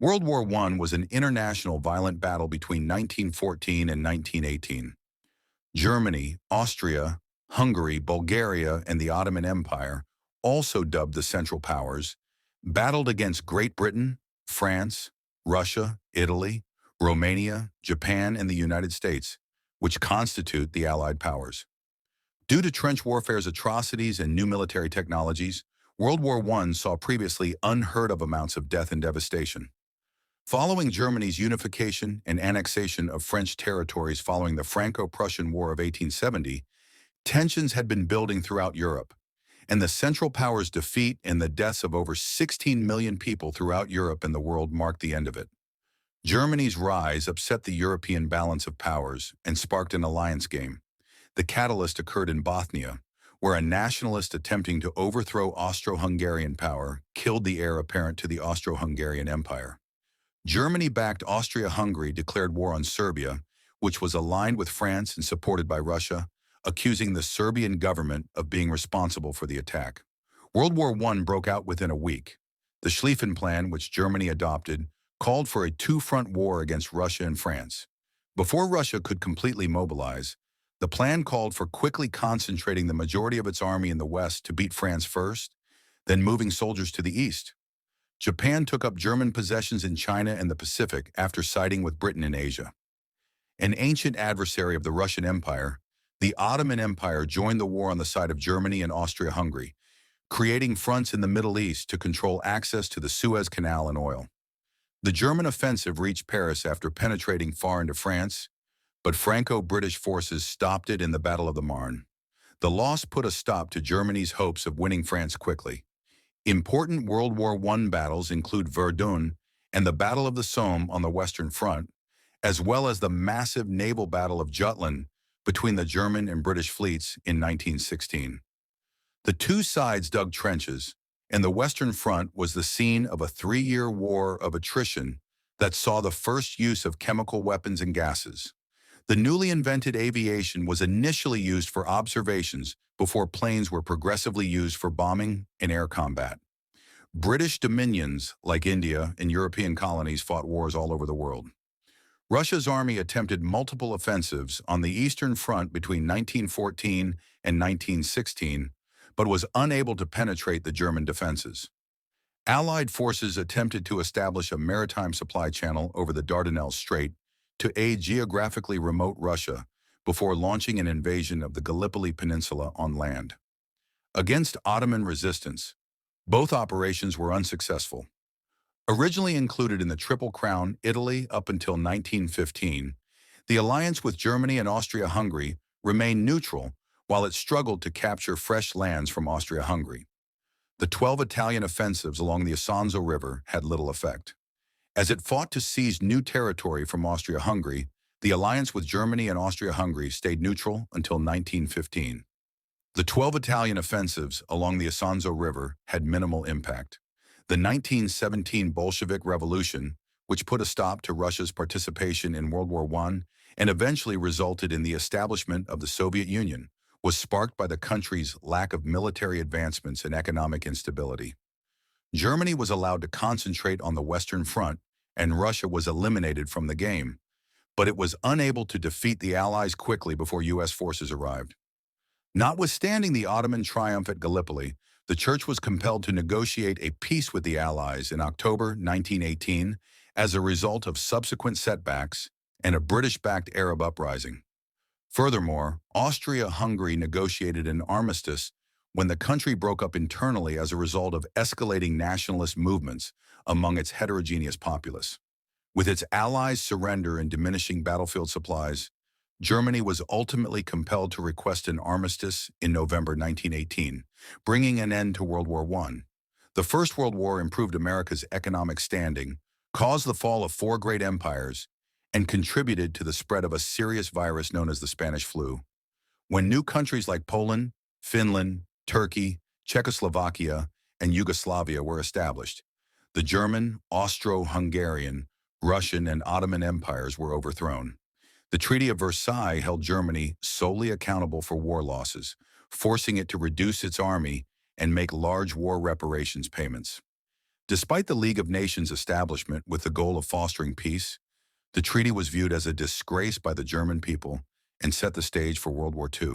World War I was an international violent battle between 1914 and 1918. Germany, Austria, Hungary, Bulgaria, and the Ottoman Empire, also dubbed the Central Powers, battled against Great Britain, France, Russia, Italy, Romania, Japan, and the United States, which constitute the Allied powers. Due to trench warfare's atrocities and new military technologies, World War I saw previously unheard-of amounts of death and devastation. Following Germany's unification and annexation of French territories following the Franco-Prussian War of 1870, tensions had been building throughout Europe, and the Central Powers' defeat and the deaths of over 16 million people throughout Europe and the world marked the end of it. Germany's rise upset the European balance of powers and sparked an alliance game. The catalyst occurred in Bothnia, where a nationalist attempting to overthrow Austro-Hungarian power killed the heir apparent to the Austro-Hungarian Empire. Germany-backed Austria-Hungary declared war on Serbia, which was aligned with France and supported by Russia, accusing the Serbian government of being responsible for the attack. World War I broke out within a week. The Schlieffen Plan, which Germany adopted, called for a two-front war against Russia and France. Before Russia could completely mobilize, the plan called for quickly concentrating the majority of its army in the west to beat France first, then moving soldiers to the east. Japan took up German possessions in China and the Pacific after siding with Britain in Asia. An ancient adversary of the Russian Empire, the Ottoman Empire joined the war on the side of Germany and Austria-Hungary, creating fronts in the Middle East to control access to the Suez Canal and oil. The German offensive reached Paris after penetrating far into France, but Franco-British forces stopped it in the Battle of the Marne. The loss put a stop to Germany's hopes of winning France quickly. Important World War I battles include Verdun and the Battle of the Somme on the Western Front, as well as the massive naval Battle of Jutland between the German and British fleets in 1916. The two sides dug trenches, and the Western Front was the scene of a 3-year war of attrition that saw the first use of chemical weapons and gases. The newly invented aviation was initially used for observations before planes were progressively used for bombing and air combat. British dominions, like India and European colonies, fought wars all over the world. Russia's army attempted multiple offensives on the Eastern Front between 1914 and 1916, but was unable to penetrate the German defenses. Allied forces attempted to establish a maritime supply channel over the Dardanelles Strait to aid geographically remote Russia before launching an invasion of the Gallipoli Peninsula on land. Against Ottoman resistance, both operations were unsuccessful. Originally included in the Triple Crown, Italy up until 1915, the alliance with Germany and Austria-Hungary remained neutral while it struggled to capture fresh lands from Austria-Hungary. The 12 Italian offensives along the Isonzo River had little effect. As it fought to seize new territory from Austria-Hungary, the alliance with Germany and Austria-Hungary stayed neutral until 1915. The 12 Italian offensives along the Isonzo River had minimal impact. The 1917 Bolshevik Revolution, which put a stop to Russia's participation in World War I and eventually resulted in the establishment of the Soviet Union, was sparked by the country's lack of military advancements and economic instability. Germany was allowed to concentrate on the Western Front, and Russia was eliminated from the game, but it was unable to defeat the Allies quickly before U.S. forces arrived. Notwithstanding the Ottoman triumph at Gallipoli, the Church was compelled to negotiate a peace with the Allies in October 1918 as a result of subsequent setbacks and a British-backed Arab uprising. Furthermore, Austria-Hungary negotiated an armistice when the country broke up internally as a result of escalating nationalist movements among its heterogeneous populace. With its allies' surrender and diminishing battlefield supplies, Germany was ultimately compelled to request an armistice in November 1918, bringing an end to World War I. The First World War improved America's economic standing, caused the fall of 4 great empires, and contributed to the spread of a serious virus known as the Spanish flu. When new countries like Poland, Finland, Turkey, Czechoslovakia, and Yugoslavia were established, the German, Austro-Hungarian, Russian, and Ottoman empires were overthrown. The Treaty of Versailles held Germany solely accountable for war losses, forcing it to reduce its army and make large war reparations payments. Despite the League of Nations establishment with the goal of fostering peace, the treaty was viewed as a disgrace by the German people and set the stage for World War II.